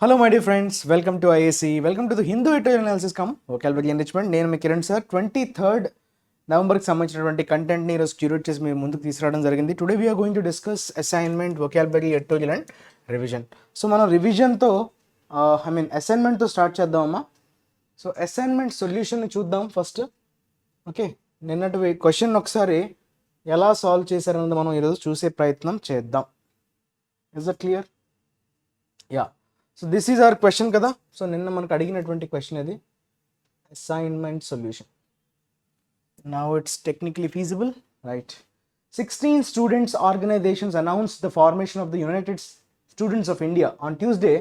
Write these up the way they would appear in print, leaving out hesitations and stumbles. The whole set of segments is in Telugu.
Hello my dear friends, welcome to IACE, welcome to the Hindu Editorial Analysis come Vocabulary Enrichment. నేను మీ కిరణ్ సార్ 23rd నవంబర్కి సంబంధించినటువంటి కంటెంట్ని ఈరోజు క్యూరేట్ చేసి మీ ముందుకు తీసుకురావడం జరిగింది. Today we are going to discuss assignment, vocabulary, editorial and revision. So మనం రివిజన్తో అసైన్మెంట్తో స్టార్ట్ చేద్దామమ్మా. సో అసైన్మెంట్ సొల్యూషన్ని చూద్దాం ఫస్ట్. ఓకే, నిన్నటి క్వశ్చన్ ఒకసారి ఎలా సాల్వ్ చేశారన్నది మనం ఈరోజు చూసే ప్రయత్నం చేద్దాం. Is that clear? Yeah. So this is our question కదా. సో నిన్న మనకు అడిగినటువంటి క్వశ్చన్ ఇది, assignment solution. Now it's technically feasible, right? 16 students organizations announced the formation of the United Students of India on Tuesday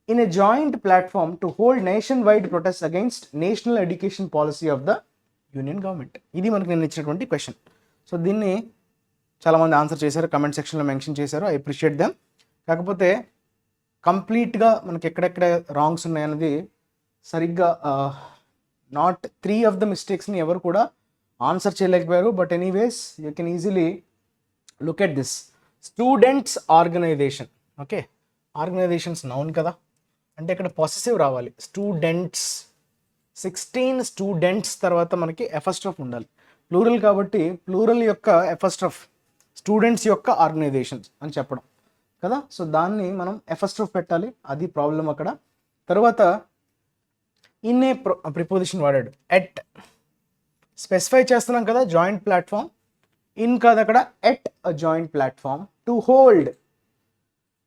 in a joint platform to hold nationwide protests against national education policy of the union government. ఇది మనకు నేను ఇచ్చినటువంటి క్వశ్చన్. సో దీన్ని చాలామంది ఆన్సర్ చేశారు, కమెంట్ సెక్షన్లో మెన్షన్ చేశారు. I appreciate them. కాకపోతే కంప్లీట్గా మనకి ఎక్కడెక్కడ రాంగ్స్ ఉన్నాయన్నది సరిగ్గా నాట్ 3 of the మిస్టేక్స్ని ఎవరు కూడా ఆన్సర్ చేయలేకపోయారు. But anyways you can easily look at this. Students organisation. Okay, organisations noun కదా, అంటే ఇక్కడ పొసెసివ్ రావాలి. స్టూడెంట్స్, 16 స్టూడెంట్స్ తర్వాత మనకి ఎఫస్ట్రఫ్ ఉండాలి. ప్లూరల్ కాబట్టి ప్లూరల్ యొక్క ఎఫస్ట్రఫ్ స్టూడెంట్స్ యొక్క ఆర్గనైజేషన్స్ అని చెప్పడం కదా. సో దాన్ని మనం ఎఫస్ట్రఫ్ పెట్టాలి, అది ప్రాబ్లం అక్కడ. తర్వాత ఇన్ ఏ ప్రిపోజిషన్ వాడాడు, ఎట్ స్పెసిఫై చేస్తున్నాం కదా, జాయింట్ ప్లాట్ఫామ్. ఇన్ కాదు అక్కడ, at a joint platform to hold.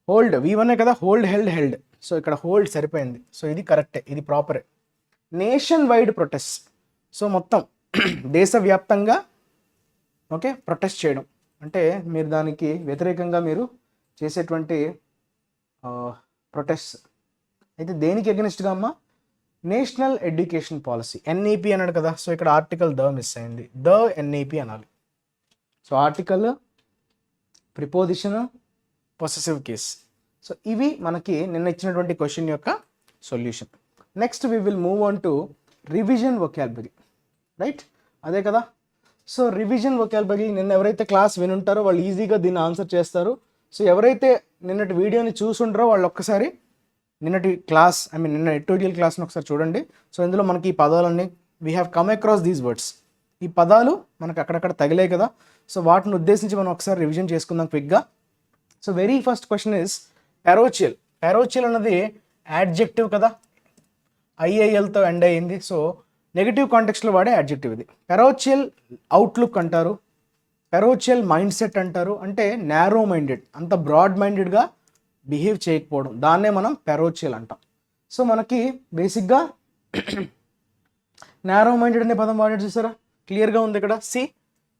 Hold V1 కదా, హోల్డ్, హెల్డ్, హెల్డ్. సో ఇక్కడ హోల్డ్ సరిపోయింది. సో ఇది కరెక్టే, ఇది ప్రాపరే. Nationwide protest. సో మొత్తం దేశవ్యాప్తంగా ఓకే ప్రొటెస్ట్ చేయడం అంటే మీరు దానికి వ్యతిరేకంగా మీరు చేసేటువంటి ప్రొటెస్ట్. అయితే దేనికి ఎగనిస్ట్గా అమ్మా? నేషనల్ ఎడ్యుకేషన్ పాలసీ, NEP అన్నాడు కదా. సో ఇక్కడ ఆర్టికల్ ద మిస్ అయింది, ద NEP అనాలి. So article, preposition, possessive case. So ఇవి మనకి నిన్న ఇచ్చినటువంటి క్వశ్చన్ యొక్క solution. Next we will move on to revision vocabulary, right? అదే కదా. సో రివిజన్ వొకాబులరీ నిన్న ఎవరైతే క్లాస్ వినుంటారో వాళ్ళు ఈజీగా దీన్ని ఆన్సర్ చేస్తారు. సో ఎవరైతే నిన్నటి వీడియోని చూసుంటారో వాళ్ళు ఒక్కసారి నిన్నటి క్లాస్ నిన్న ఎడిటోరియల్ క్లాస్ని ఒకసారి చూడండి. సో ఇందులో మనకి ఈ పదాలన్నీ we have come across these words. ఈ పదాలు మనకు అక్కడక్కడ తగిలే కదా. సో వాటిని ఉద్దేశించి మనం ఒకసారి రివిజన్ చేసుకుందాం క్విక్గా. So very first question is parochial. Parochial అన్నది యాడ్జెక్టివ్ కదా, IILతో ఎండ్ అయ్యింది. సో నెగిటివ్ కాంటెక్స్ట్లో వాడే యాడ్జెక్టివ్ ఇది. పారోచియల్ అవుట్లుక్ అంటారు, పెరోచియల్ మైండ్ సెట్ అంటారు. అంటే నారో మైండెడ్, అంత బ్రాడ్ మైండెడ్గా బిహేవ్ చేయకపోవడం, దాన్నే మనం పెరోచియల్ అంటాం. సో మనకి బేసిక్గా నారో మైండెడ్ అనే పదం వాడాడు చూసారా, క్లియర్గా ఉంది ఇక్కడ.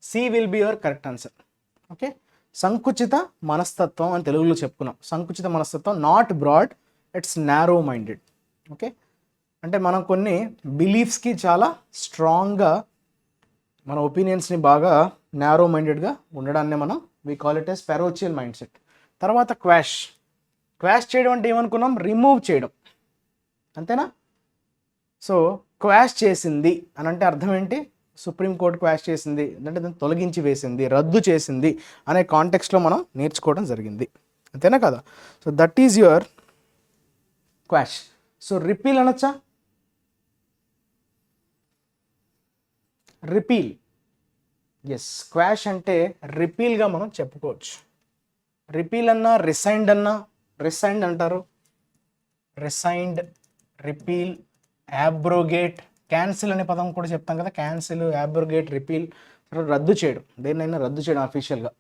C will be your correct answer. Okay, సంకుచిత మనస్తత్వం అని తెలుగులో చెప్పుకున్నాం. సంకుచిత మనస్తత్వం, not broad, it's narrow minded. Okay, అంటే మనం కొన్ని బిలీఫ్స్కి చాలా స్ట్రాంగ్గా మన ఒపీనియన్స్ని బాగా నారో మైండెడ్గా ఉండడాన్ని మనం we call it as parochial mindset. తర్వాత క్వాష్. క్వాష్ చేయడం అంటే ఏమనుకున్నాం? రిమూవ్ చేయడం, అంతేనా? సో క్వాష్ చేసింది అని అంటే అర్థం ఏంటి? సుప్రీంకోర్టు క్వాష్ చేసింది అంటే దాన్ని తొలగించి వేసింది, రద్దు చేసింది అనే కాంటెక్స్ట్లో మనం నేర్చుకోవడం జరిగింది, అంతేనా కదా? So that is your quash. So repeal అనొచ్చా? Repeal, yes. క్వాష్ అంటే రిపీల్గా మనం చెప్పుకోవచ్చు. రిపీల్ అన్నా, రిసైండ్ అన్నా, రిసైండ్ అంటారు, రిసైండ్, రిపీల్, యాబ్రోగేట్, క్యాన్సిల్ అనే పదం కూడా చెప్తాం కదా. క్యాన్సిల్, యాబ్రోగేట్, రిపీల్, రద్దు చేయడం, దేన్నైనా రద్దు చేయడం అఫీషియల్గా.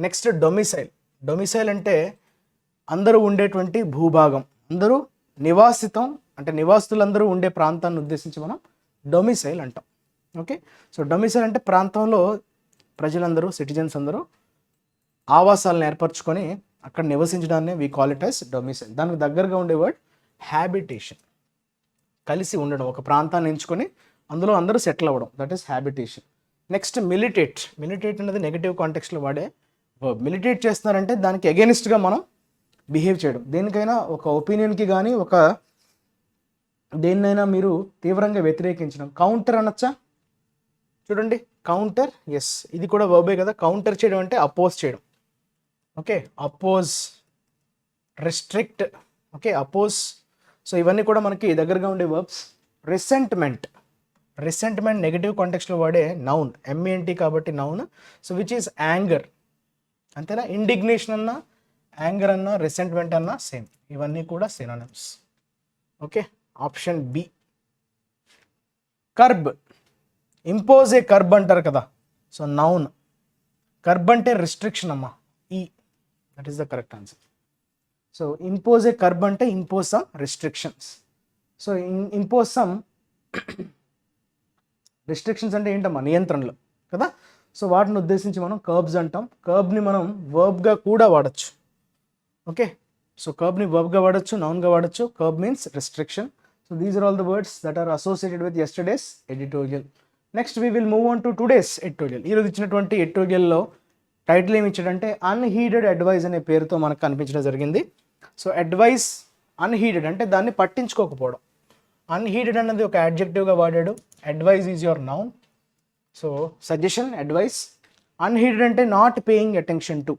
Next domicile. డొమిసైల్ అంటే అందరూ ఉండేటువంటి భూభాగం, అందరూ నివాసితం అంటే నివాసితులందరూ ఉండే ప్రాంతాన్ని ఉద్దేశించి మనం డొమిసైల్ అంటాం. ఓకే, సో డొమిసైల్ అంటే ప్రాంతంలో ప్రజలందరూ, సిటిజన్స్ అందరూ ఆవాసాలను ఏర్పరచుకొని అక్కడ నివసించడాన్ని we call it as domicile. దానికి దగ్గరగా ఉండే వర్డ్ హ్యాబిటేషన్, కలిసి ఉండడం, ఒక ప్రాంతాన్ని ఎంచుకొని అందులో అందరూ సెటిల్ అవ్వడం, దట్ ఈస్ హ్యాబిటేషన్. నెక్స్ట్ మిలిటేట్. మిలిటేట్ అనేది నెగిటివ్ కాంటెక్స్లో వాడే వర్బ్. మిలిటేట్ చేస్తున్నారంటే దానికి అగెనిస్ట్గా మనం బిహేవ్ చేయడం, దేనికైనా ఒక ఒపీనియన్కి కానీ ఒక దేన్నైనా మీరు తీవ్రంగా వ్యతిరేకించడం. కౌంటర్ అనొచ్చా? చూడండి, కౌంటర్, ఎస్, ఇది కూడా వర్బే కదా. కౌంటర్ చేయడం అంటే అపోజ్ చేయడం. Okay, oppose, restrict, okay, oppose. So ఇవన్నీ కూడా మనకి దగ్గరగా ఉండే వర్బ్స్. రిసెంట్మెంట్ నెగటివ్ కాంటెక్స్లో వాడే నౌన్, MENT కాబట్టి noun. So which is anger, అంతేనా? ఇండిగ్నేషన్ అన్నా, యాంగర్ అన్నా, రిసెంట్మెంట్ అన్నా సేమ్, ఇవన్నీ కూడా synonyms. Okay, option B. Curb, impose a curb అంటారు కదా, సో నౌన్. కర్బ్ అంటే రిస్ట్రిక్షన్ అమ్మా, that is the correct answer. So impose a curb అంటే impose some restrictions. So impose some restrictions అంటే ఏంటమ్మా, నియంత్రణలు కదా. సో వాటిని ఉద్దేశించి మనం కర్బ్స్ అంటాం. కర్బ్ని మనం వర్బ్గా కూడా వాడచ్చు. ఓకే, సో కర్బ్ని వర్బ్గా వాడచ్చు, నౌన్గా వాడచ్చు. Curb means restriction. So these are all the words that are associated with yesterday's editorial. Next we will move on to today's editorial. ఈరోజు ఇచ్చినటువంటి ఎడిటోరియల్లో టైటిల్ ఏమి ఇచ్చాడంటే అన్హీడెడ్ అడ్వైస్ అనే పేరుతో మనకు కనిపించడం జరిగింది. సో అడ్వైస్ అన్హీడెడ్ అంటే దాన్ని పట్టించుకోకపోవడం. అన్హీడెడ్ అన్నది ఒక యాడ్జెక్టివ్గా వాడాడు. Advice is your noun. So suggestion, advice. Unheeded అంటే not paying attention to.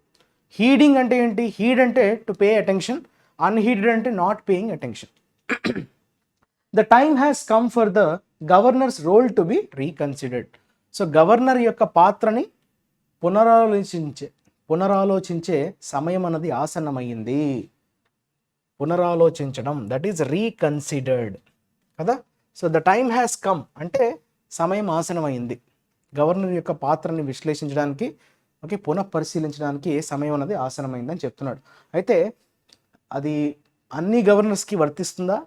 Heeding అంటే ఏంటి? హీడ్ అంటే టు పే అటెన్షన్, అన్హీడెడ్ అంటే not paying attention. The time has come for the governor's role to be reconsidered. So governor యొక్క పాత్రని పునరాలోచించే సమయం అన్నది ఆసన్నమైంది. పునరాలోచించడం, దట్ ఈజ్ రీకన్సిడర్డ్ కదా. So the time has come అంటే సమయం ఆసనమైంది. గవర్నర్ యొక్క పాత్రని విశ్లేషించడానికి, ఓకే, పునఃపరిశీలించడానికి సమయం అన్నది ఆసనమైందని చెప్తున్నాడు. అయితే అది అన్ని గవర్నర్స్కి వర్తిస్తుందా,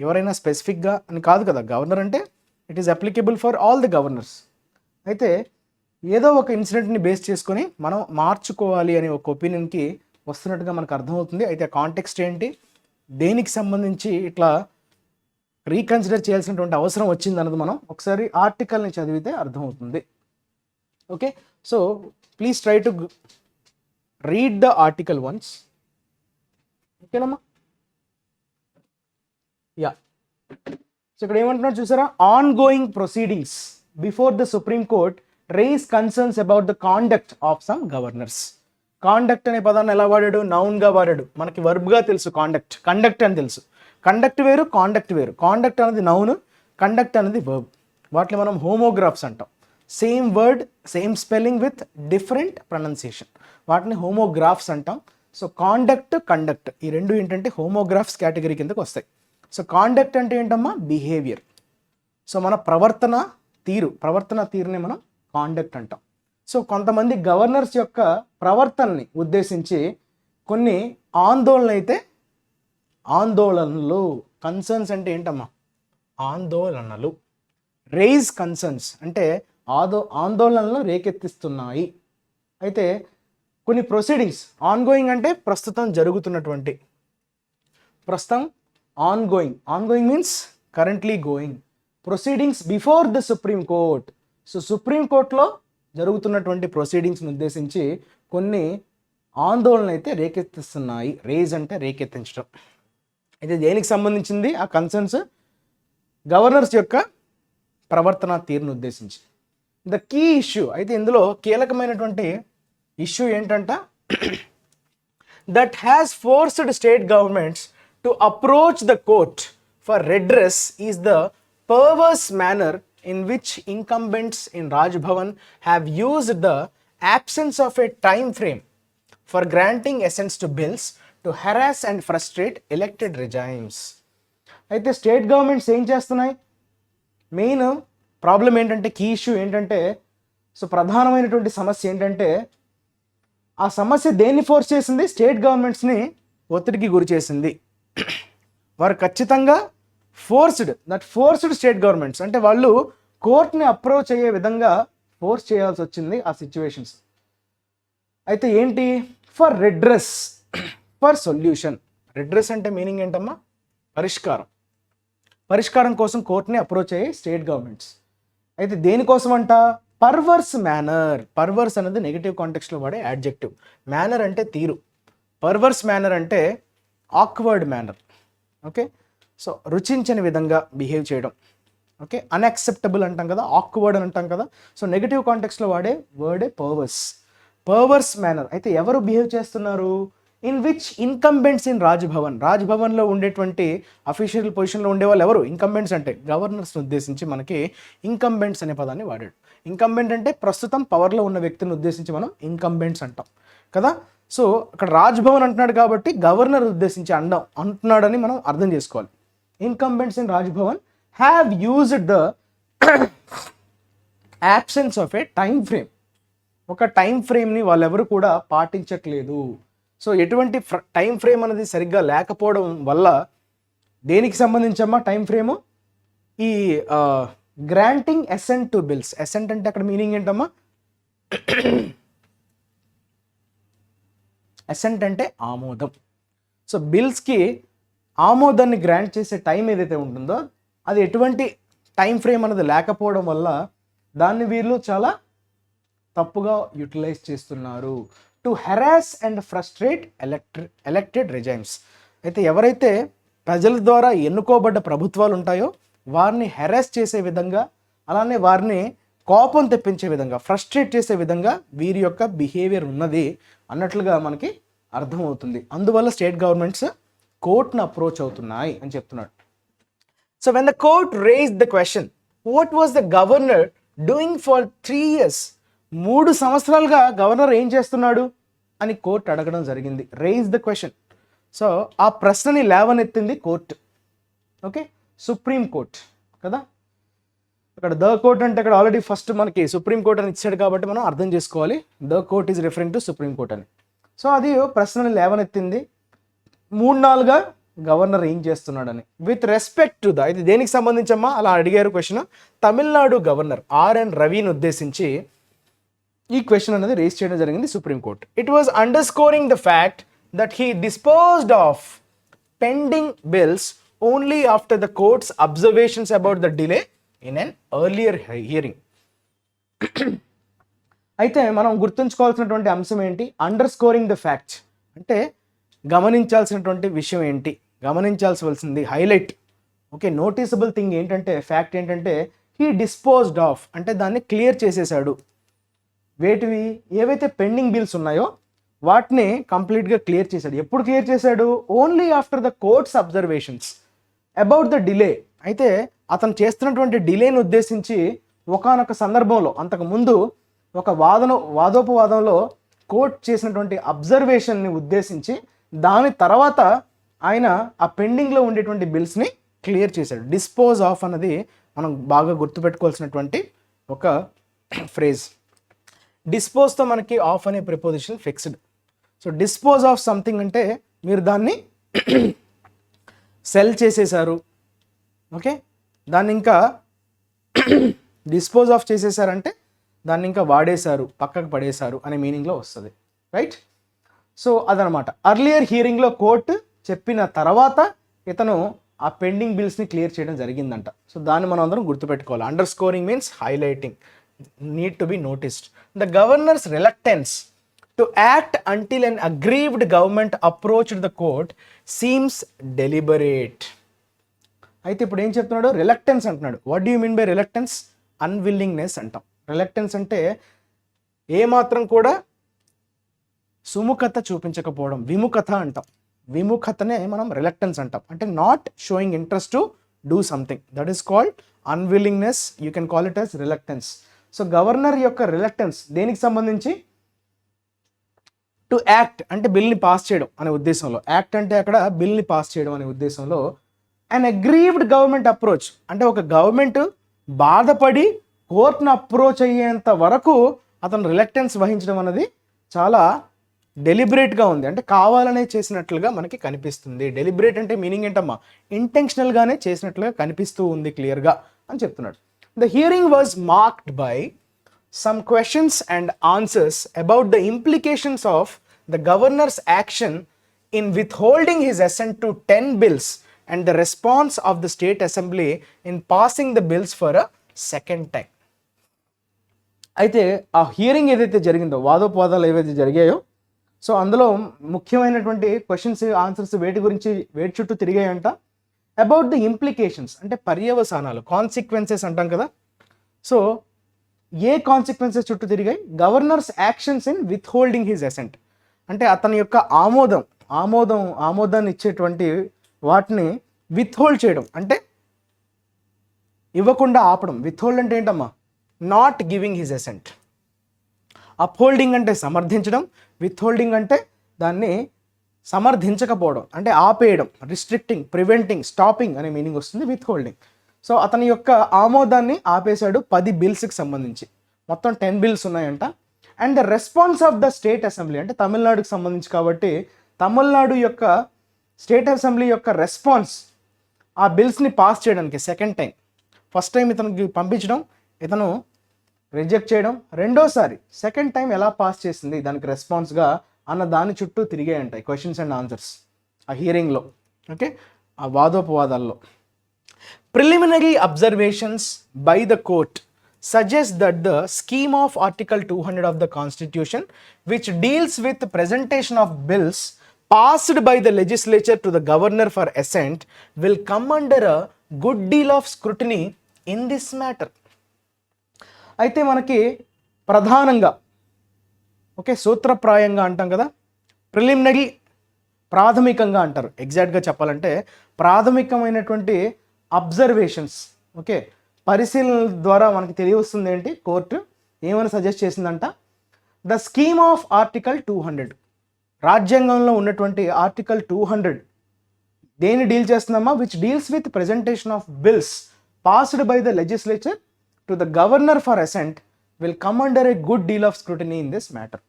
ఎవరైనా స్పెసిఫిక్గా అని కాదు కదా. గవర్నర్ అంటే it is applicable for all the governors. అయితే ఏదో ఒక ఇన్సిడెంట్ని బేస్ చేసుకొని మనం మార్చుకోవాలి అనే ఒక ఒపీనియన్కి వస్తున్నట్టుగా మనకు అర్థమవుతుంది. అయితే కాంటెక్స్ట్ ఏంటి, దేనికి సంబంధించి ఇట్లా రీకన్సిడర్ చేయాల్సినటువంటి అవసరం వచ్చింది అన్నది మనం ఒకసారి ఆర్టికల్ని చదివితే అర్థమవుతుంది. Okay, so please try to read the article once. ఓకేనమ్మా, యా. సో ఇక్కడ ఏమంటున్నాడు చూసారా, ongoing proceedings before the Supreme Court raise concerns about the conduct of some governors. Conduct అనే పదాన్ని ఎలా వాడాడు? నౌన్గా వాడాడు. మనకి వర్బ్గా తెలుసు కాండక్ట్, కండక్ట్ అని తెలుసు. కండక్ట్ వేరు, కాండక్ట్ వేరు. కాండక్ట్ అనేది నౌన్, కండక్ట్ అనేది వర్బ్. వాటిని మనం హోమోగ్రాఫ్స్ అంటాం. Same word, same spelling with different pronunciation, వాటిని హోమోగ్రాఫ్స్ అంటాం. సో కాండక్ట్, కండక్ట్ ఈ రెండు ఏంటంటే హోమోగ్రాఫ్స్ కేటగిరీ కిందకు వస్తాయి. సో కాండక్ట్ అంటే ఏంటమ్మా? బిహేవియర్. సో మన ప్రవర్తన తీరుని మనం కాండక్ట్ అంటాం. సో కొంతమంది గవర్నర్స్ యొక్క ప్రవర్తనని ఉద్దేశించి కొన్ని ఆందోళనలు, కన్సర్న్స్ అంటే ఏంటమ్మా? ఆందోళనలు. రేజ్ కన్సర్న్స్ అంటే ఆందోళనలు రేకెత్తిస్తున్నాయి. అయితే కొన్ని ప్రొసీడింగ్స్, ఆన్గోయింగ్ అంటే ప్రస్తుతం జరుగుతున్నటువంటి, ongoing means currently going. Proceedings before the Supreme court. So supreme కోర్టులో జరుగుతున్నటువంటి ప్రొసీడింగ్స్ని ఉద్దేశించి కొన్ని ఆందోళనలు అయితే రేకెత్తిస్తున్నాయి. రేజ్ అంటే రేకెత్తించడం. అయితే దేనికి సంబంధించింది ఆ కన్సర్న్స్? గవర్నర్స్ యొక్క ప్రవర్తన తీరును ఉద్దేశించి. ద కీ ఇష్యూ, అయితే ఇందులో కీలకమైనటువంటి ఇష్యూ ఏంటంట, that has forced state governments to approach the court for redress is the perverse manner in which incumbents in Raj Bhavan have used the absence of a time frame for granting assents to bills to harass and frustrate elected regimes. అయితే స్టేట్ గవర్నమెంట్స్ ఏం చేస్తున్నాయి? మెయిన్ ప్రాబ్లం ఏంటంటే, కీ ఇష్యూ ఏంటంటే, సో ప్రధానమైనటువంటి సమస్య ఏంటంటే, ఆ సమస్య దేన్ని ఫోర్స్ చేసింది? స్టేట్ గవర్నమెంట్స్ని ఒత్తిడికి గురి చేసింది. వారు ఖచ్చితంగా ఫోర్స్డ్ స్టేట్ గవర్నమెంట్స్ అంటే వాళ్ళు కోర్ట్ని అప్రోచ్ అయ్యే విధంగా ఫోర్స్ చేయాల్సి వచ్చింది ఆ సిచ్యువేషన్స్. అయితే ఏంటి? For redress, for solution. Redress అంటే మీనింగ్ ఏంటమ్మా? పరిష్కారం కోసం కోర్ట్ని అప్రోచ్ అయ్యే స్టేట్ గవర్నమెంట్స్. అయితే దేనికోసం అంట? Perverse manner. పర్వర్స్ అనేది నెగిటివ్ కాంటెక్స్ట్లో వాడే యాడ్జెక్టివ్. మేనర్ అంటే తీరు, పర్వర్స్ మేనర్ అంటే ఆక్వర్డ్ మేనర్. ఓకే, సో రుచించని విధంగా బిహేవ్ చేయడం. ఓకే, అన్యాక్సెప్టబుల్ అంటాం కదా, ఆక్వర్డ్ అని అంటాం కదా. సో నెగిటివ్ కాంటెక్స్లో వాడే వర్డే పర్వర్స్ మేనర్. అయితే ఎవరు బిహేవ్ చేస్తున్నారు? ఇన్ విచ్ ఇన్కంబెంట్స్ ఇన్ రాజ్భవన్లో ఉండేటువంటి అఫీషియల్ పొజిషన్లో ఉండేవాళ్ళు ఎవరు? ఇన్కంబెంట్స్ అంటే గవర్నర్స్ని ఉద్దేశించి మనకి ఇన్కంబెంట్స్ అనే పదాన్ని వాడాడు. ఇన్కంబెంట్ అంటే ప్రస్తుతం పవర్లో ఉన్న వ్యక్తిని ఉద్దేశించి మనం ఇన్కంబెంట్స్ అంటాం కదా. సో అక్కడ రాజ్భవన్ అంటున్నాడు కాబట్టి గవర్నర్ ఉద్దేశించి అంటున్నాడని మనం అర్థం చేసుకోవాలి. Incumbents in Raj Bhavan have used the absence of a time frame. ఒక టైం ఫ్రేమ్ని వాళ్ళెవరు కూడా పాటించట్లేదు. సో ఎటువంటి టైం ఫ్రేమ్ అనేది సరిగ్గా లేకపోవడం వల్ల దేనికి సంబంధించమ్మా టైం ఫ్రేము? ఈ granting assent to bills. Assent అంటే అక్కడ మీనింగ్ ఏంటమ్మా? అసెంట్ అంటే ఆమోదం. సో బిల్స్కి ఆమోదాన్ని గ్రాంట్ చేసే టైం ఏదైతే ఉంటుందో అది ఎటువంటి టైం ఫ్రేమ్ అనేది లేకపోవడం వల్ల దాన్ని వీళ్ళు చాలా తప్పుగా యూటిలైజ్ చేస్తున్నారు. To harass and frustrate elected regimes. అయితే ఎవరైతే ప్రజల ద్వారా ఎన్నుకోబడ్డ ప్రభుత్వాలు ఉంటాయో వారిని హెరాస్ చేసే విధంగా, అలానే వారిని కోపం తెప్పించే విధంగా, ఫ్రస్ట్రేట్ చేసే విధంగా వీరి యొక్క బిహేవియర్ ఉన్నది అన్నట్లుగా మనకి అర్థమవుతుంది. అందువల్ల స్టేట్ గవర్నమెంట్స్ కోర్టును అప్రోచ్ అవుతున్నాయి అని చెప్తున్నాడు. So when the court raised the question what was the governor doing for 3 years, 3 సంవత్సరాలుగా గవర్నర్ ఏం చేస్తున్నాడు అని కోర్టు అడగడం జరిగింది. Raise the question. సో ఆ ప్రశ్నని లేవనెత్తింది కోర్టు. ఓకే, సుప్రీం కోర్ట్ కదా. అక్కడ ద కోర్ట్ అంటే అక్కడ ఆల్రెడీ ఫస్ట్ మనకి సుప్రీం కోర్ట్ అని ఇచ్చాడు కాబట్టి మనం అర్థం చేసుకోవాలి the court is referring to supreme court అని. సో అది ప్రశ్నని లేవనెత్తింది 3-4గా గవర్నర్ ఏం చేస్తున్నాడని. విత్ రెస్పెక్ట్ టు ద, ఇది దేనికి సంబంధించమ్మా అలా అడిగారు క్వశ్చన్? తమిళనాడు గవర్నర్ ఆర్ఎన్ రవిని ఉద్దేశించి ఈ క్వశ్చన్ అనేది రేస్ చేయడం జరిగింది supreme court. It was underscoring the fact that he disposed of pending bills only after the court's observations about the delay in an earlier hearing. అయితే మనం గుర్తుంచుకోవాల్సినటువంటి అంశం ఏంటి? అండర్స్కోరింగ్ ద ఫ్యాక్ట్ అంటే గమనించాల్సినటువంటి విషయం ఏంటి? గమనించాల్సివలసింది హైలైట్. ఓకే, నోటీసబుల్ థింగ్ ఏంటంటే, ఫ్యాక్ట్ ఏంటంటే హీ డిస్పోజ్డ్ ఆఫ్ అంటే దాన్ని క్లియర్ చేసేసాడు. వేటివి? ఏవైతే పెండింగ్ బిల్స్ ఉన్నాయో వాటిని కంప్లీట్గా క్లియర్ చేశాడు. ఎప్పుడు క్లియర్ చేశాడు? Only after the court's observations about the delay. అయితే అతను చేస్తున్నటువంటి డిలేని ఉద్దేశించి ఒకానొక సందర్భంలో అంతకుముందు ఒక వాదోపవాదంలో కోర్ట్ చేసినటువంటి అబ్జర్వేషన్ని ఉద్దేశించి దాని తర్వాత ఆయన ఆ పెండింగ్లో ఉండేటువంటి బిల్స్ని క్లియర్ చేశాడు. డిస్పోజ్ ఆఫ్ అన్నది మనం బాగా గుర్తుపెట్టుకోవాల్సినటువంటి ఒక ఫ్రేజ్. డిస్పోజ్తో మనకి ఆఫ్ అనే preposition fixed. So dispose of something అంటే మీరు దాన్ని సెల్ చేసేసారు. ఓకే, దాన్ని ఇంకా డిస్పోజ్ ఆఫ్ చేసేసారంటే దాన్ని ఇంకా వాడేశారు, పక్కకు పడేశారు అనే మీనింగ్లో వస్తుంది. రైట్? సో అదనమాట. అర్లియర్ హియరింగ్లో కోర్టు చెప్పిన తర్వాత ఇతను ఆ పెండింగ్ బిల్స్ని క్లియర్ చేయడం జరిగిందంట. సో దాన్ని మనం అందరం గుర్తుపెట్టుకోవాలి. Underscoring means highlighting, need to be noticed. The governor's reluctance to act until an aggrieved government approached the court seems deliberate. అయితే ఇప్పుడు ఏం చెప్తున్నాడు? రిలక్టెన్స్ అంటున్నాడు. What do you mean by reluctance? Unwillingness అంటాం. రిలక్టెన్స్ అంటే ఏమాత్రం కూడా సుముఖత చూపించకపోవడం, విముఖత అంటాం. విముఖతనే మనం రిలక్టెన్స్ అంటాం. అంటే not showing interest to do something, that is called unwillingness. You can call it as reluctance. So governor యొక్క రిలక్టెన్స్ దేనికి సంబంధించి? టు యాక్ట్ అంటే బిల్ని పాస్ చేయడం అనే ఉద్దేశంలో. యాక్ట్ అంటే అక్కడ బిల్ని పాస్ చేయడం అనే ఉద్దేశంలో. అండ్ అగ్రీవ్డ్ గవర్నమెంట్ అప్రోచ్ అంటే ఒక గవర్నమెంట్ బాధపడి కోర్టును అప్రోచ్ అయ్యేంత వరకు అతను రిలక్టెన్స్ వహించడం అనేది చాలా డెలిబరేట్గా ఉంది. అంటే కావాలనే చేసినట్లుగా మనకి కనిపిస్తుంది. డెలిబరేట్ అంటే మీనింగ్ ఏంటమ్మా? ఇంటెన్షనల్గానే చేసినట్లుగా కనిపిస్తూ ఉంది క్లియర్గా అని చెప్తున్నాడు. The hearing was marked by some questions and answers about the implications of the governor's action in withholding his assent to 10 bills and the response of the state assembly in passing the bills for a second time. అయితే ఆ హియరింగ్ ఏదైతే జరిగిందో, వాదోపవాదాలు ఏవైతే జరిగాయో, సో అందులో ముఖ్యమైనటువంటి క్వశ్చన్స్ ఆన్సర్స్ వేటి చుట్టూ తిరిగాయంట? అబౌట్ ది ఇంప్లికేషన్స్ అంటే పర్యవసానాలు, కాన్సిక్వెన్సెస్ అంటాం కదా. సో ఏ కాన్సిక్వెన్సెస్ చుట్టూ తిరిగాయి? Governor's actions in withholding అసెంట్ అంటే అతని యొక్క ఆమోదాన్ని ఇచ్చేటువంటి వాటిని విత్హోల్డ్ చేయడం, అంటే ఇవ్వకుండా ఆపడం. విత్హోల్డ్ అంటే ఏంటమ్మా? Not giving his assent. Upholding అంటే సమర్థించడం, విత్హోల్డింగ్ అంటే దాన్ని సమర్థించకపోవడం, అంటే ఆపేయడం, రిస్ట్రిక్టింగ్, ప్రివెంటింగ్, స్టాపింగ్ అనే మీనింగ్ వస్తుంది విత్హోల్డింగ్. సో అతని యొక్క ఆమోదాన్ని ఆపేశాడు 10 బిల్స్కి సంబంధించి. మొత్తం 10 బిల్స్ ఉన్నాయంట. And the response of the state assembly, అంటే తమిళనాడుకి సంబంధించి కాబట్టి తమిళనాడు యొక్క స్టేట్ అసెంబ్లీ యొక్క రెస్పాన్స్ ఆ బిల్స్ని పాస్ చేయడానికి సెకండ్ టైం. ఫస్ట్ టైం ఇతనికి పంపించడం, ఇతను రిజెక్ట్ చేయడం, రెండోసారి సెకండ్ టైం ఎలా పాస్ చేసింది దానికి రెస్పాన్స్గా అన్న దాని చుట్టూ తిరిగే ఉంటాయి క్వశ్చన్స్ అండ్ ఆన్సర్స్ ఆ హియరింగ్లో. ఓకే, ఆ వాదోపవాదాల్లో. Preliminary observations by the court suggest that the scheme of Article 200 of the Constitution, which deals with presentation of bills passed by the legislature to the governor for assent, will come under a good deal of scrutiny in this matter. అయితే మనకి ప్రధానంగా, ఓకే, సూత్రప్రాయంగా అంటాం కదా, ప్రిలిమినరీ ప్రాథమికంగా అంటారు. ఎగ్జాక్ట్గా చెప్పాలంటే ప్రాథమికమైనటువంటి అబ్జర్వేషన్స్, ఓకే, పరిశీలన ద్వారా మనకి తెలియవస్తుంది ఏంటి, కోర్టు ఏమని సజెస్ట్ చేసిందంట, ద స్కీమ్ ఆఫ్ ఆర్టికల్ 200, రాజ్యాంగంలో ఉన్నటువంటి ఆర్టికల్ 200 దేన్ని డీల్ చేస్తుందమ్మా? Which deals with presentation of bills passed by the legislature to the governor for assent will come under a good deal of scrutiny in this matter.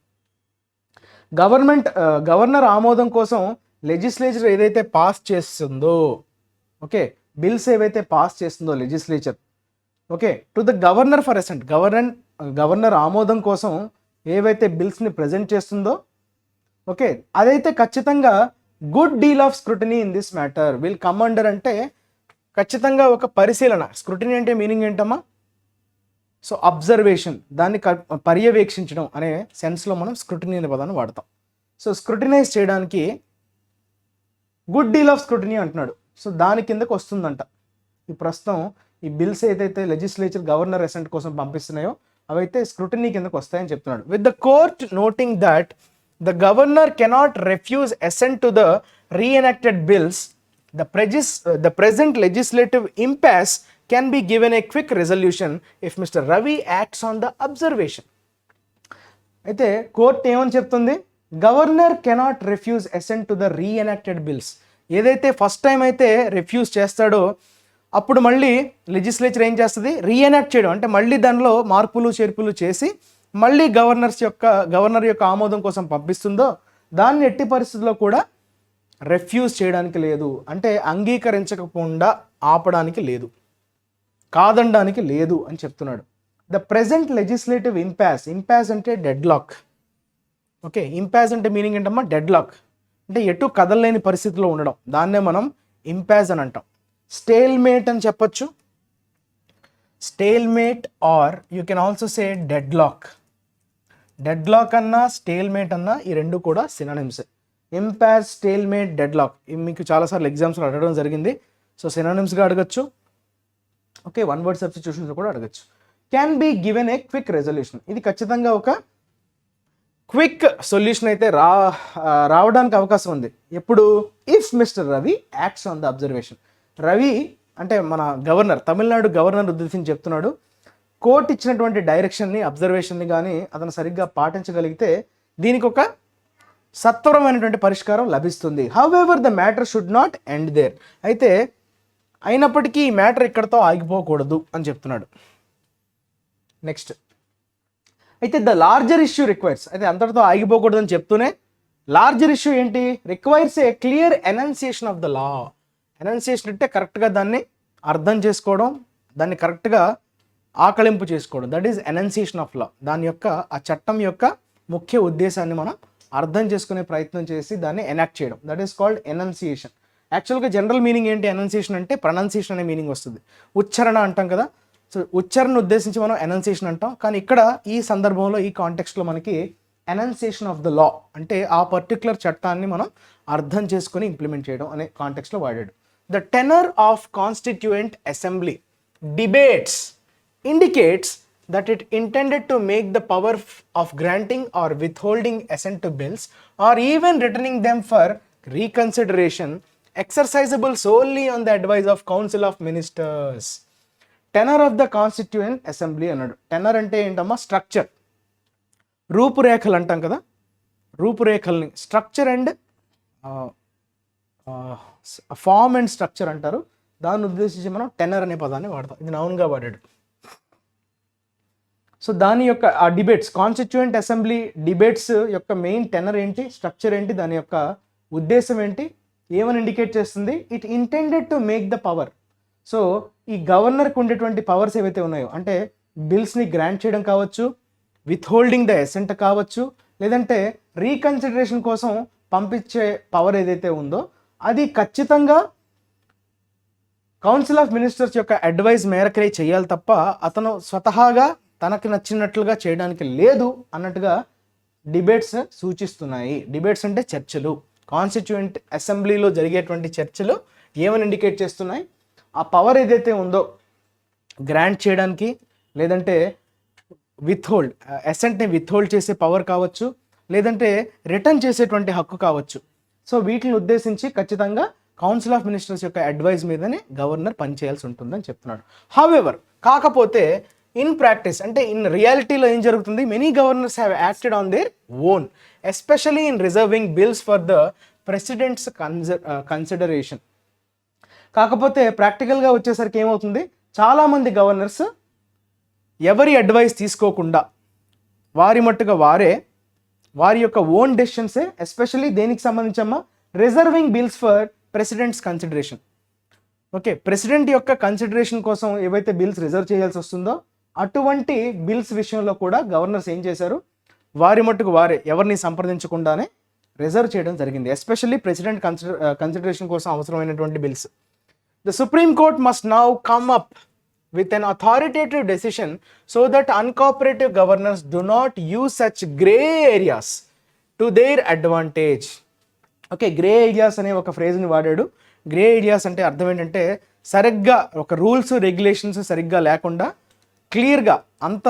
Governor ఆమోదం కోసం లెజిస్లేచర్ ఏదైతే పాస్ చేస్తుందో, ఓకే, బిల్స్ ఏవైతే పాస్ చేస్తుందో legislature, okay, to the governor for assent, governor ఆమోదం కోసం ఏవైతే బిల్స్ని ప్రజెంట్ చేస్తుందో, ఓకే, అదైతే ఖచ్చితంగా good deal of scrutiny in this matter will come under, అంటే ఖచ్చితంగా ఒక పరిశీలన. స్క్రూటినీ అంటే మీనింగ్ ఏంటమ్మా? సో అబ్జర్వేషన్, దాన్ని పర్యవేక్షించడం అనే సెన్స్లో మనం స్క్రూటినీ అనే పదాన్ని వాడతాం. సో స్క్రూటినైజ్ చేయడానికి గుడ్ డీల్ ఆఫ్ స్క్రూటినీ అంటున్నాడు. సో దాని కిందకు వస్తుందంట ఈ ప్రస్తుతం ఈ బిల్స్ ఏదైతే లెజిస్లేచర్ గవర్నర్ అసెంట్ కోసం పంపిస్తున్నాయో అవైతే స్క్రూటినీ కిందకు వస్తాయని చెప్తున్నాడు. With the court noting that the governor cannot refuse assent to the reenacted bills, the present legislative impasse can be given a quick resolution if mister Ravi acts on the observation. అయితే కోర్ట్ ఏమని చెప్తుంది? Governor cannot refuse assent to the reenacted bills. ఏదైతే ఫస్ట్ టైం అయితే రిఫ్యూజ్ చేస్తాడో అప్పుడు మళ్ళీ లెజిస్లేచర్ ఏం చేస్తుంది? రీఎనాక్ట్ చేయడం, అంటే మళ్ళీ దానిలో మార్పులు చేర్పులు చేసి మళ్ళీ గవర్నర్ యొక్క ఆమోదం కోసం పంపిస్తుందో దాన్ని ఎట్టి పరిస్థితుల్లో కూడా రిఫ్యూజ్ చేయడానికి లేదు, అంటే అంగీకరించకుండా ఆపడానికి లేదు, కాదనడానికి లేదు అని చెప్తున్నాడు. ద ప్రెజెంట్ లెజిస్లేటివ్ ఇంపాస్ అంటే డెడ్ లాక్. ఓకే, ఇంపాస్ అంటే మీనింగ్ ఏంటమ్మా? డెడ్ లాక్, అంటే ఎటు కదలలేని పరిస్థితిలో ఉండడం, దాన్నే మనం ఇంపాస్ అని అంటాం. స్టేల్మేట్ అని చెప్పొచ్చు, stalemate, or you can also say deadlock. Deadlock అన్నా స్టేల్మేట్ అన్నా ఈ రెండు కూడా synonyms. Impasse, stalemate, deadlock మీకు చాలాసార్లు ఎగ్జామ్స్లో అడగడం జరిగింది. సో సినానిమ్స్గా అడగచ్చు, ఓకే, వన్ వర్డ్ సబ్స్టిట్యూషన్స్ కూడా అడగచ్చు. Can be given a quick resolution, ఇది ఖచ్చితంగా ఒక క్విక్ సొల్యూషన్ అయితే రావడానికి అవకాశం ఉంది. ఎప్పుడు? If mister Ravi acts on the observation. Ravi అంటే మన గవర్నర్, తమిళనాడు గవర్నర్ ఉద్దేశించి చెప్తున్నాడు. కోర్టు ఇచ్చినటువంటి డైరెక్షన్ని, అబ్జర్వేషన్ని కానీ అతను సరిగ్గా పాటించగలిగితే దీనికి ఒక సత్వరమైనటువంటి పరిష్కారం లభిస్తుంది. However the matter should not end there. అయితే అయినప్పటికీ ఈ మ్యాటర్ ఇక్కడతో ఆగిపోకూడదు అని చెప్తున్నాడు. నెక్స్ట్ అయితే ద లార్జర్ ఇష్యూ రిక్వైర్స్, అయితే అంతటితో ఆగిపోకూడదు అని చెప్తూనే లార్జర్ ఇష్యూ ఏంటి? Requires a clear enunciation of the law. Enunciation అంటే కరెక్ట్గా దాన్ని అర్థం చేసుకోవడం, దాన్ని కరెక్ట్గా ఆకళింపు చేసుకోవడం, that is enunciation of law. దాని యొక్క ఆ చట్టం యొక్క ముఖ్య ఉద్దేశాన్ని మనం అర్థం చేసుకునే ప్రయత్నం చేసి దాన్ని ఎనాక్ట్ చేయడం, దట్ ఈస్ కాల్డ్ ఎనౌన్సియేషన్. యాక్చువల్గా జనరల్ మీనింగ్ ఏంటి? ఎనౌన్సియేషన్ అంటే ప్రొనౌన్సియేషన్ అనే మీనింగ్ వస్తుంది, ఉచ్చారణ అంటాం కదా. సో ఉచ్చారణ ఉద్దేశించి మనం ఎనౌన్సియేషన్ అంటాం, కానీ ఇక్కడ ఈ సందర్భంలో ఈ కాంటెక్స్ట్లో మనకి ఎనౌన్సియేషన్ ఆఫ్ ద లా అంటే ఆ పర్టికులర్ చట్టాన్ని మనం అర్థం చేసుకొని ఇంప్లిమెంట్ చేయడం అనే కాంటెక్స్ట్లో వాడాడు. The tenor of constituent assembly debates indicates that it intended to make the power of granting or withholding assent to bills or even returning them for reconsideration exercisable solely on the advice of Council of Ministers. Tenor of the Constituent Assembly అన్నాడు. టెనర్ అంటే ఏంటమ్మా? స్ట్రక్చర్, రూపురేఖలు అంటాం కదా, రూపురేఖల్ని structure and form and structure అంటారు. దాన్ని ఉద్దేశించి మనం టెనర్ అనే పదాన్ని వాడతాం. ఇది నౌన్గా వాడాడు. సో దాని యొక్క ఆ డిబేట్స్, కాన్స్టిట్యూయెంట్ అసెంబ్లీ డిబేట్స్ యొక్క మెయిన్ టెనర్ ఏంటి, స్ట్రక్చర్ ఏంటి, దాని యొక్క ఉద్దేశం ఏంటి, ఏమని ఇండికేట్ చేస్తుంది? It intended to make the power. So ఈ గవర్నర్కి ఉండేటువంటి పవర్స్ ఏవైతే ఉన్నాయో, అంటే బిల్స్ని గ్రాంట్ చేయడం కావచ్చు, విత్ హోల్డింగ్ ద అసెంట్ కావచ్చు, లేదంటే రీకన్సిడరేషన్ కోసం పంపించే పవర్ ఏదైతే ఉందో అది ఖచ్చితంగా కౌన్సిల్ ఆఫ్ మినిస్టర్స్ యొక్క అడ్వైస్ మేరకే చేయాలి తప్ప అతను స్వతహాగా తనకి నచ్చినట్లుగా చేయడానికి లేదు అన్నట్టుగా డిబేట్స్ సూచిస్తున్నాయి. డిబేట్స్ అంటే చర్చలు. కాన్స్టిట్యూయెంట్ అసెంబ్లీలో జరిగేటువంటి చర్చలు ఏమని ఇండికేట్ చేస్తున్నాయి? ఆ పవర్ ఏదైతే ఉందో గ్రాంట్ చేయడానికి, లేదంటే విత్హోల్డ్ అసెంట్ని విత్హోల్డ్ చేసే పవర్ కావచ్చు, లేదంటే రిటర్న్ చేసేటువంటి హక్కు కావచ్చు. సో వీటిని ఉద్దేశించి ఖచ్చితంగా కౌన్సిల్ ఆఫ్ మినిస్టర్స్ యొక్క అడ్వైస్ మీదనే గవర్నర్ పనిచేయాల్సి ఉంటుందని చెప్తున్నాడు. హౌఎవర్, కాకపోతే ఇన్ ప్రాక్టీస్ అంటే ఇన్ రియాలిటీలో ఏం జరుగుతుంది? Many governors have acted on their own, especially in reserving bills for the president's consideration. కాకపోతే ప్రాక్టికల్గా వచ్చేసరికి ఏమవుతుంది? చాలామంది గవర్నర్స్ ఎవరి అడ్వైస్ తీసుకోకుండా వారి మట్టుగా వారే వారి యొక్క ఓన్ డెసిషన్సే, ఎస్పెషల్లీ దేనికి సంబంధించమ్మా? Reserving bills for president's consideration. Okay, president యొక్క కన్సిడరేషన్ కోసం ఏవైతే బిల్స్ రిజర్వ్ చేయాల్సి వస్తుందో అటువంటి బిల్స్ విషయంలో కూడా గవర్నర్స్ ఏం చేశారు? వారి మట్టుకు వారే ఎవరిని సంప్రదించకుండానే రిజర్వ్ చేయడం జరిగింది, ఎస్పెషల్లీ ప్రెసిడెంట్ కన్సిడరేషన్ కోసం అవసరమైనటువంటి bills. The Supreme court must now come up with an authoritative decision so that uncooperative governors do not use such gray areas to their advantage. Okay, grey areas అనే ఒక ఫ్రేజ్ని వాడాడు. గ్రే ఏరియాస్ అంటే అర్థం ఏంటంటే సరిగ్గా ఒక రూల్స్ రెగ్యులేషన్స్ సరిగ్గా లేకుండా క్లియర్గా అంత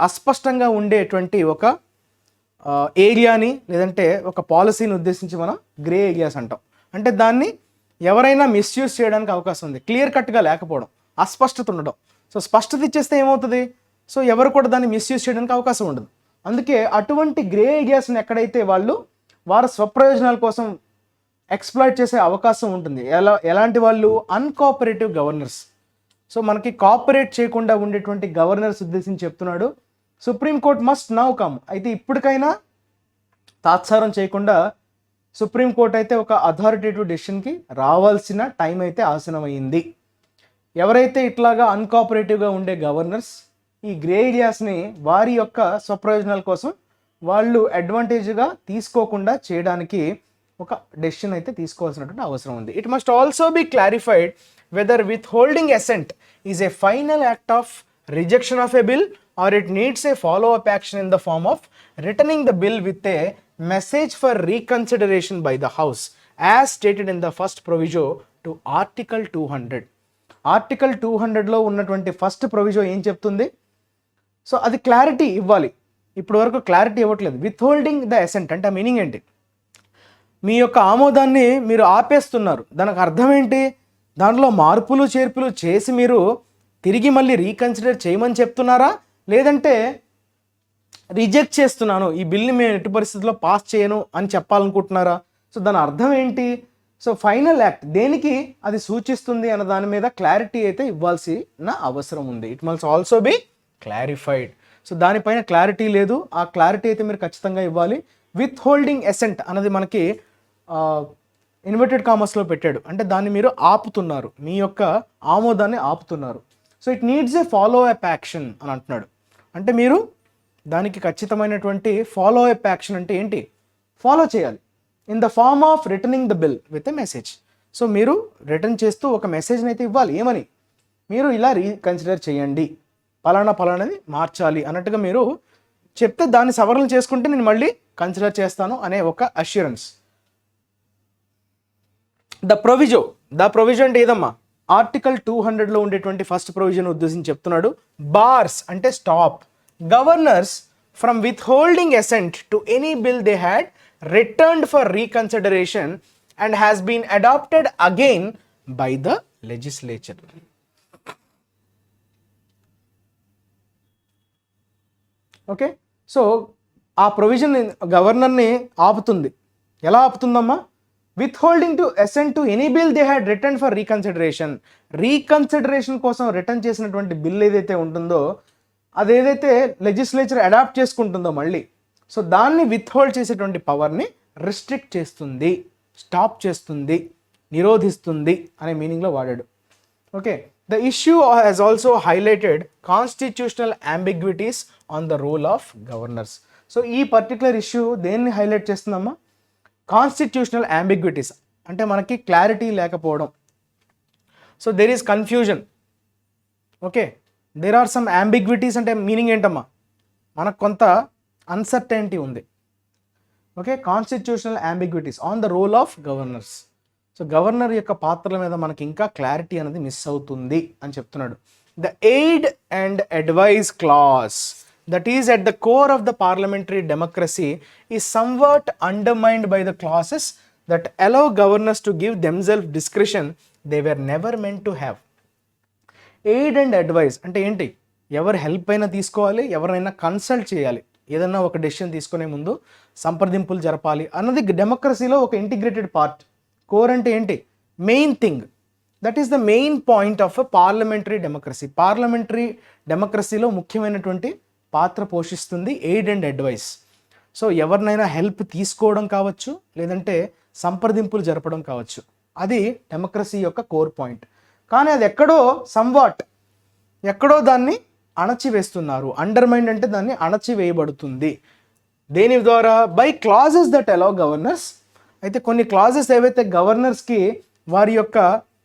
అస్పష్టంగా ఉండేటువంటి ఒక ఏరియాని లేదంటే ఒక పాలసీని ఉద్దేశించి మనం గ్రే ఏరియాస్ అంటాం. అంటే దాన్ని ఎవరైనా మిస్యూజ్ చేయడానికి అవకాశం ఉంది, క్లియర్ కట్గా లేకపోవడం, అస్పష్టత ఉండడం. సో స్పష్టత ఇచ్చేస్తే ఏమవుతుంది? సో ఎవరు కూడా దాన్ని మిస్యూజ్ చేయడానికి అవకాశం ఉండదు. అందుకే అటువంటి గ్రే ఏరియాస్ని ఎక్కడైతే వారి స్వప్రయోజనాల కోసం ఎక్స్ప్లాయిట్ చేసే అవకాశం ఉంటుంది. ఎలాంటి వాళ్ళు? Uncooperative governors. సో మనకి కోఆపరేట్ చేయకుండా ఉండేటువంటి గవర్నర్స్ ఉద్దేశించి చెప్తున్నాడు. Supreme court must now come. అయితే ఇప్పటికైనా తాత్సారం చేయకుండా సుప్రీంకోర్టు అయితే ఒక అథారిటేటివ్ డెసిషన్కి రావాల్సిన టైం అయితే ఆసనమైంది. ఎవరైతే ఇట్లాగా అన్కోఆపరేటివ్గా ఉండే గవర్నర్స్ ఈ గ్రే ఏరియాస్ని వారి యొక్క స్వప్రయోజనాల కోసం వాళ్ళు అడ్వాంటేజ్గా తీసుకోకుండా చేయడానికి ఒక డెసిషన్ అయితే తీసుకోవాల్సినటువంటి అవసరం ఉంది. It must also be clarified whether withholding assent is a final act of rejection of a bill or it needs a follow up action in the form of returning the bill with a message for reconsideration by the house as stated in the first proviso to article 200. Article 200లో ఉన్నటువంటి ఫస్ట్ ప్రొవిజో ఏం చెప్తుంది? సో అది క్లారిటీ ఇవ్వాలి. ఇప్పటి వరకు క్లారిటీ ఇవ్వట్లేదు. విత్ హోల్డింగ్ ద అసెంట్ అంటే మీనింగ్ ఏంటి? మీ యొక్క ఆమోదాన్ని మీరు ఆపేస్తున్నారు. దానికి అర్థం ఏంటి? దాంట్లో మార్పులు చేర్పులు చేసి మీరు తిరిగి మళ్ళీ రీకన్సిడర్ చేయమని చెప్తున్నారా, లేదంటే రిజెక్ట్ చేస్తున్నాను, ఈ బిల్ని మేము ఎట్టి పరిస్థితుల్లో పాస్ చేయను అని చెప్పాలనుకుంటున్నారా? సో దాని అర్థం ఏంటి? సో ఫైనల్ యాక్ట్ దేనికి అది సూచిస్తుంది అన్న దాని మీద క్లారిటీ అయితే ఇవ్వాల్సిన అవసరం ఉంది. It must also be clarified. So దానిపైన క్లారిటీ లేదు. ఆ క్లారిటీ అయితే మీరు ఖచ్చితంగా ఇవ్వాలి. విత్ హోల్డింగ్ అసెంట్ అన్నది మనకి ఇన్వర్టెడ్ కామర్స్లో పెట్టాడు. అంటే దాన్ని మీరు ఆపుతున్నారు, మీ యొక్క ఆమోదాన్ని ఆపుతున్నారు. So it needs a follow up action అని అంటున్నాడు. అంటే మీరు దానికి ఖచ్చితమైనటువంటి ఫాలో అప్ యాక్షన్ అంటే ఏంటి? ఫాలో చేయాలి in the form of returning the bill with a message. So మీరు రిటర్న్ చేస్తూ ఒక మెసేజ్ని అయితే ఇవ్వాలి. ఏమని? మీరు ఇలా రీకన్సిడర్ చేయండి, పలానాది మార్చాలి అన్నట్టుగా మీరు చెప్తే దాన్ని సవరణ చేసుకుంటే నేను మళ్ళీ కన్సిడర్ చేస్తాను అనే ఒక అష్యూరెన్స్. ద ప్రొవిజో అంటే ఏదమ్మా? ఆర్టికల్ 200లో ఉండేటువంటి ఫస్ట్ ప్రొవిజన్ ఉద్దేశించి చెప్తున్నాడు. బార్స్ అంటే stop governors from withholding assent to any bill they had returned for reconsideration and has been adopted again by the legislature. Okay, so ఆ ప్రొవిజన్ గవర్నర్ని ఆపుతుంది. ఎలా ఆపుతుందమ్మా? Withholding to assent to any bill they had return for reconsideration. Reconsideration కోసం రిటర్న్ చేసినటువంటి బిల్ ఏదైతే ఉంటుందో అదేదైతే లెజిస్లేచర్ అడాప్ట్ చేసుకుంటుందో మళ్ళీ, సో దాన్ని విత్హోల్డ్ చేసేటువంటి పవర్ని రిస్ట్రిక్ట్ చేస్తుంది, స్టాప్ చేస్తుంది, నిరోధిస్తుంది అనే మీనింగ్లో వాడాడు. Okay, the issue has also highlighted constitutional ambiguities on the role of governors. So ఈ పర్టికులర్ ఇష్యూ దేన్ని హైలైట్ చేస్తుందమ్మా? కాన్స్టిట్యూషనల్ అంబిగ్విటీస్ అంటే మనకి క్లారిటీ లేకపోవడం. So there is confusion. Okay, there are some ambiguities అంటే మీనింగ్ ఏంటమ్మా? మనకు కొంత అన్సర్టెనిటీ ఉంది. Okay, constitutional ambiguities on the role of governors. So governor యొక్క పాత్రల మీద మనకి ఇంకా క్లారిటీ అనేది మిస్ అవుతుంది అని చెప్తున్నాడు. The aid and advice clause that is at the core of the parliamentary democracy is somewhat undermined by the clauses that allow governors to give themselves discretion they were never meant to have. Aid and advice అంటే ఏంటి? ఎవరు హెల్ప్ అయినా తీసుకోవాలి, ఎవరైనా కన్సల్ట్ చేయాలి, ఏదన్నా ఒక డెసిషన్ తీసుకునే ముందు సంప్రదింపులు జరపాలి అన్నది డెమోక్రసీలో ఒక ఇంటిగ్రేటెడ్ పార్ట్. కోర్ అంటే ఏంటి? Main thing. That is the main point of a parliamentary democracy. Parliamentary డెమోక్రసీలో ముఖ్యమైనటువంటి పాత్ర పోషిస్తుంది ఎయిడ్ అండ్ అడ్వైస్. సో ఎవరినైనా హెల్ప్ తీసుకోవడం కావచ్చు, లేదంటే సంప్రదింపులు జరపడం కావచ్చు, అది డెమోక్రసీ యొక్క కోర్ పాయింట్. కానీ అది ఎక్కడో దాన్ని అణచివేస్తున్నారు. అండర్మైండ్ అంటే దాన్ని అణచివేయబడుతుంది. దేని ద్వారా? By clauses that allow governors. అయితే కొన్ని క్లాజెస్ ఏవైతే గవర్నర్స్కి వారి యొక్క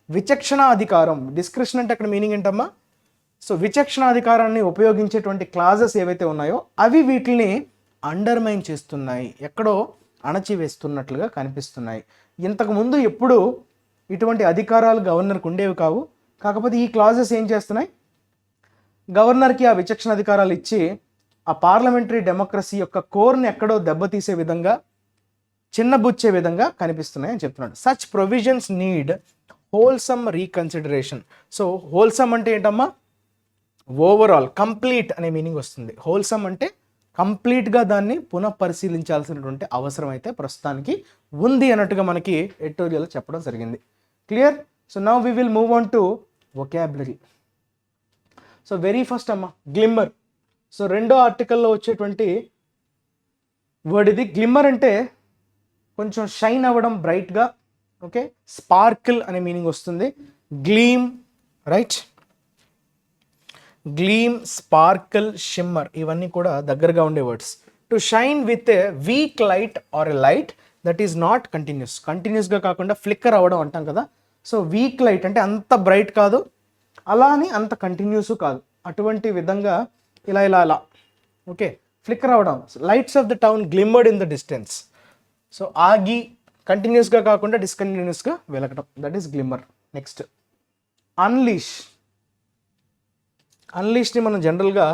విచక్షణాధికారం, డిస్క్రిప్షన్ అంటే అక్కడ మీనింగ్ ఏంటమ్మా? సో విచక్షణాధికారాన్ని ఉపయోగించేటువంటి క్లాజెస్ ఏవైతే ఉన్నాయో అవి వీటిని అండర్మైన్ చేస్తున్నాయి, ఎక్కడో అణచివేస్తున్నట్లుగా కనిపిస్తున్నాయి. ఇంతకుముందు ఎప్పుడు ఇటువంటి అధికారాలు గవర్నర్కి ఉండేవి కావు. కాకపోతే ఈ క్లాజెస్ ఏం చేస్తున్నాయి? గవర్నర్కి ఆ విచక్షణ అధికారాలు ఇచ్చి ఆ పార్లమెంటరీ డెమోక్రసీ యొక్క కోర్ని ఎక్కడో దెబ్బతీసే విధంగా, చిన్నబుచ్చే విధంగా కనిపిస్తున్నాయి అని చెప్తున్నాడు. Such provisions need wholesome reconsideration. So wholesome అంటే ఏంటమ్మా? ఓవరాల్, కంప్లీట్ అనే మీనింగ్ వస్తుంది. హోల్సమ్ అంటే కంప్లీట్గా దాన్ని పునఃపరిశీలించాల్సినటువంటి అవసరం అయితే ప్రస్తుతానికి ఉంది అన్నట్టుగా మనకి ఎడిటోరియల్ చెప్పడం జరిగింది. Clear? So now we will move on to vocabulary. So very first అమ్మా, గ్లిమ్మర్. సో రెండో ఆర్టికల్లో వచ్చేటువంటి వర్డ్ ఇది. గ్లిమ్మర్ అంటే కొంచెం షైన్ అవ్వడం, బ్రైట్గా. ఓకే, స్పార్కిల్ అనే మీనింగ్ వస్తుంది. Gleam, right? Gleam, sparkle, shimmer ఇవన్నీ కూడా దగ్గరగా ఉండే words. To shine with a weak light or a light that is not continuous. కంటిన్యూస్గా కాకుండా ఫ్లిక్కర్ అవ్వడం అంటాం కదా. సో వీక్ లైట్ అంటే అంత బ్రైట్ కాదు, అలా అని అంత కంటిన్యూస్ కాదు, అటువంటి విధంగా ఇలా ఓకే ఫ్లిక్కర్ అవ్వడం. Lights of the town glimmered in the distance. So ఆగి కంటిన్యూస్గా కాకుండా డిస్కంటిన్యూస్గా వెలగడం, that is glimmer. Next unleash. అన్లీష్ని మనం జనరల్గా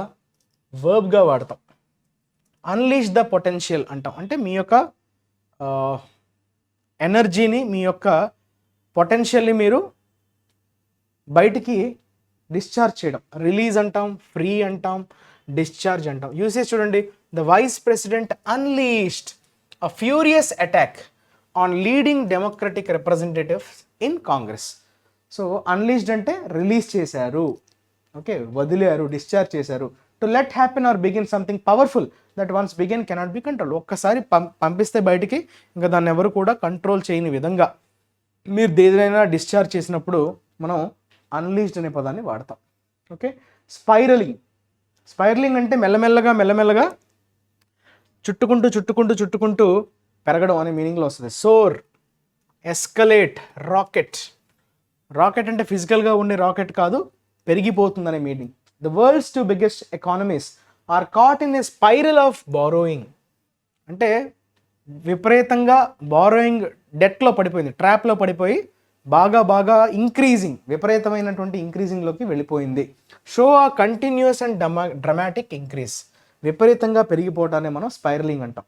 వర్బ్గా వాడతాం. అన్లీష్ ద పొటెన్షియల్ అంటాం. అంటే మీ యొక్క ఎనర్జీని, మీ యొక్క పొటెన్షియల్ని మీరు బయటికి డిశ్చార్జ్ చేయడం. రిలీజ్ అంటాం, ఫ్రీ అంటాం, డిశ్చార్జ్ అంటాం. యూసేజ్ చూడండి. The vice president unleashed a furious attack on leading Democratic representatives in Congress. So unleashed అంటే రిలీజ్ చేశారు, ఓకే, వదిలేరు, డిశ్చార్జ్ చేశారు. To let happen or begin something powerful that once begin cannot be control. ఒక్కసారి పంపిస్తే బయటికి ఇంకా దాన్ని ఎవరు కూడా కంట్రోల్ చేయని విధంగా మీరు దేనినైనా డిశ్చార్జ్ చేసినప్పుడు మనం అన్లీజ్డ్ అనే పదాన్ని వాడతాం. Okay, spiralling. స్పైరలింగ్ అంటే మెల్లమెల్లగా చుట్టుకుంటూ పెరగడం అనే మీనింగ్లో వస్తుంది. Sour, escalate, rocket. రాకెట్ అంటే ఫిజికల్గా ఉండే రాకెట్ కాదు, పెరిగిపోతుందనే meaning. The world's two biggest economies are caught in a spiral of borrowing. అంటే విపరీతంగా బారోయింగ్ డెట్లో పడిపోయింది, ట్రాప్లో పడిపోయి బాగా ఇంక్రీజింగ్, విపరీతమైనటువంటి ఇంక్రీజింగ్లోకి వెళ్ళిపోయింది. షో ఆ కంటిన్యూస్ అండ్ డ్రమాటిక్ ఇంక్రీజ్, విపరీతంగా పెరిగిపోవటాన్ని మనం స్పైరలింగ్ అంటాం.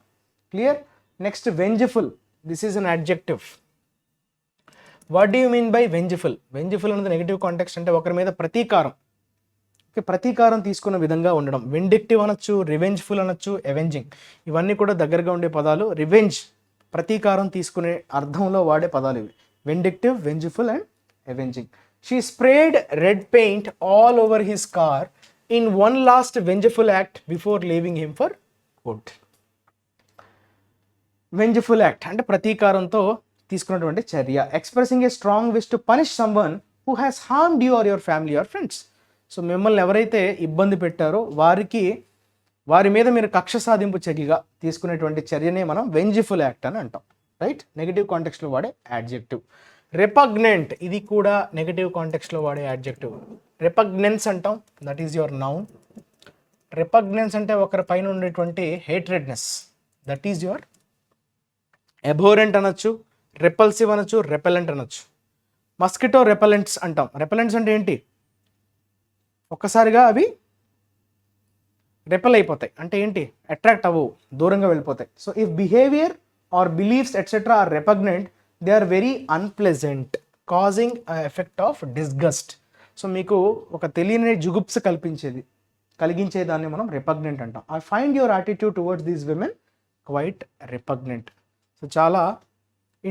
Clear? Next vengeful, this is an adjective. What do you mean by vengeful? Vengeful అనేది నెగిటివ్ కాంటెక్స్ట్, అంటే ఒకరి మీద ప్రతీకారం, ప్రతీకారం తీసుకున్న విధంగా ఉండడం. విండిక్టివ్ అనొచ్చు, రివెంజ్ఫుల్ అనొచ్చు, అవెంజింగ్, ఇవన్నీ కూడా దగ్గరగా ఉండే పదాలు. రివెంజ్, ప్రతీకారం తీసుకునే అర్థంలో వాడే పదాలు ఇవి. Vindictive, vengeful and avenging. She spread red paint all over his car in one last vengeful act before leaving him for good. Vengeful act అంటే ప్రతీకారంతో తీసుకున్నటువంటి చర్య. Expressing a strong wish to punish someone who has harmed you or your family or friends. So మిమ్మల్ని ఎవరైతే ఇబ్బంది పెట్టారో వారి మీద మీరు కక్ష సాధింపు చర్యగా తీసుకునేటువంటి చర్యనే మనం వెంజ్ఫుల్ యాక్ట్ అని అంటాం. రైట్? నెగిటివ్ కాంటెక్స్ట్లో వాడే యాడ్జెక్టివ్. రెపగ్నెంట్, ఇది కూడా నెగిటివ్ కాంటెక్స్ట్లో వాడే యాడ్జెక్టివ్. రెపగ్నెన్స్ అంటాం, దట్ ఈజ్ యువర్ నౌన్. రెపగ్నెన్స్ అంటే ఒకరి పైన ఉండేటువంటి హేట్రెడ్నెస్, దట్ ఈజ్ యువర్. అబోరెంట్ అనొచ్చు, రెపల్సివ్ అనొచ్చు, రెపెలెంట్ అనొచ్చు. మస్కిటో రెపెలెంట్స్ అంటాం. రెపెలెంట్స్ అంటే ఏంటి? ఒక్కసారిగా అవి రెపెల్ అయిపోతాయి, అంటే ఏంటి? అట్రాక్ట్ అవ్వవు, దూరంగా వెళ్ళిపోతాయి. So if behaviour or beliefs etcetera are repugnant, they are very unpleasant, causing effect of disgust. So మీకు ఒక తెలియని జుగుప్స కలిగించేదాన్ని మనం రెపగ్నెంట్ అంటాం. I find your attitude towards these women quite repugnant. So చాలా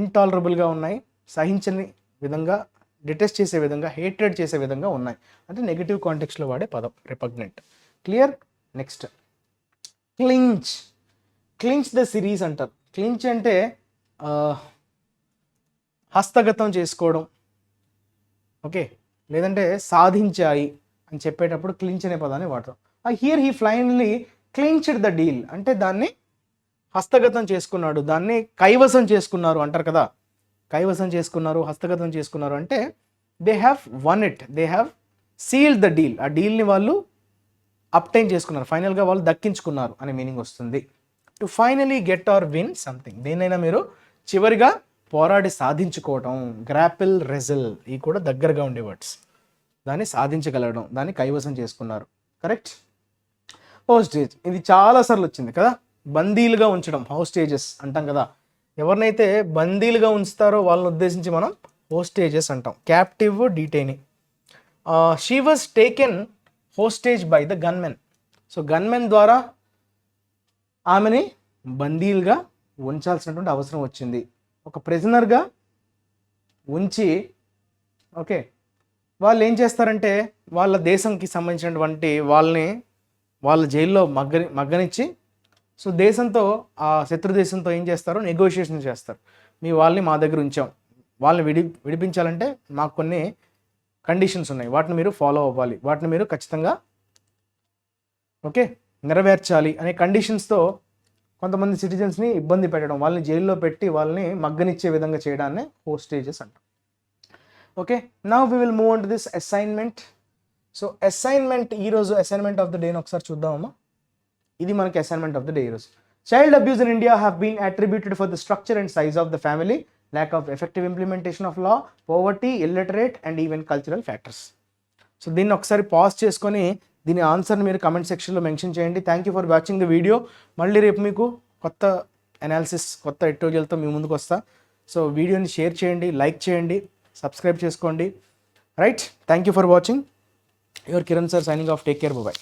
ఇంటాలరబుల్గా ఉన్నాయి, సహించని విధంగా, డిటెస్ట్ చేసే విధంగా, హేట్రెడ్ చేసే విధంగా ఉన్నాయి. అంటే నెగిటివ్ కాంటెక్స్లో వాడే పదం repugnant. Clear? Next clinch. Clinch the series అంటారు. క్లించ్ అంటే హస్తగతం చేసుకోవడం, ఓకే, లేదంటే సాధించాయి అని చెప్పేటప్పుడు క్లించ్ అనే పదాన్ని వాడతాం. Here he finally clinched the deal, అంటే దాన్ని హస్తగతం చేసుకున్నాడు, దాన్ని కైవసం చేసుకున్నారు అంటారు కదా. కైవసం చేసుకున్నారు, హస్తగతం చేసుకున్నారు అంటే they have one it, they have sealed the deal. ఆ డీల్ని వాళ్ళు అప్టైన్ చేసుకున్నారు, ఫైనల్గా వాళ్ళు దక్కించుకున్నారు అనే మీనింగ్ వస్తుంది. To finally get or win something, దేనైనా మీరు చివరిగా పోరాడి సాధించుకోవటం. గ్రాపిల్, రెజల్, ఇవి కూడా దగ్గరగా ఉండే వర్డ్స్. దాన్ని సాధించగలగడం, దాన్ని కైవసం చేసుకున్నారు. కరెక్ట్? హోస్టేజ్, ఇది చాలాసార్లు వచ్చింది కదా. బందీలుగా ఉంచడం, హోస్టేజెస్ అంటాం కదా. ఎవరినైతే బందీలుగా ఉంచుతారో వాళ్ళని ఉద్దేశించి మనం హోస్టేజెస్ అంటాం. Captive, detainee. She was taken hostage by the gunmen. So gunmen ద్వారా ఆమెని బందీలుగా ఉంచాల్సినటువంటి అవసరం వచ్చింది. ఒక ప్రిజనర్గా ఉంచి, ఓకే, వాళ్ళు ఏం చేస్తారంటే వాళ్ళ దేశంకి సంబంధించినటువంటి వాళ్ళ జైల్లో మగ్గనిచ్చి, సో దేశంతో, ఆ శత్రు దేశంతో ఏం చేస్తారు? నెగోషియేషన్ చేస్తారు. వాళ్ళని మా దగ్గర ఉంచాం, వాళ్ళని విడిపించాలంటే మాకు కొన్ని కండిషన్స్ ఉన్నాయి, వాటిని మీరు ఫాలో అవ్వాలి, వాటిని మీరు ఖచ్చితంగా ఓకే నెరవేర్చాలి అనే కండిషన్స్తో కొంతమంది సిటిజన్స్ని ఇబ్బంది పెట్టడం, వాళ్ళని జైల్లో పెట్టి వాళ్ళని మగ్గనిచ్చే విధంగా చేయడాన్ని హోస్టేజెస్ అంటాం. Okay, now we will move on to this assignment. So assignment, ఈరోజు అసైన్మెంట్ ఆఫ్ ద డేని ఒకసారి చూద్దామమ్మా. ఇది మనకి అసైన్మెంట్ ఆఫ్ ద డే ఈరోజు. Child abuse in India have been attributed for the structure and size of the family, lack of effective implementation of law, poverty, illiterate and even cultural factors. So దీన్ని ఒకసారి పాజ్ చేసుకొని దీని ఆన్సర్ని మీరు కమెంట్ సెక్షన్లో మెన్షన్ చేయండి. Thank you for watching the video. మళ్ళీ రేపు మీకు కొత్త అనాలిసిస్, కొత్త ఎడిటోరియల్తో మీ ముందుకు వస్తా. సో వీడియోని షేర్ చేయండి, లైక్ చేయండి, సబ్స్క్రైబ్ చేసుకోండి. Right, thank you for watching. Your Kiran sir signing off. Take care, bye.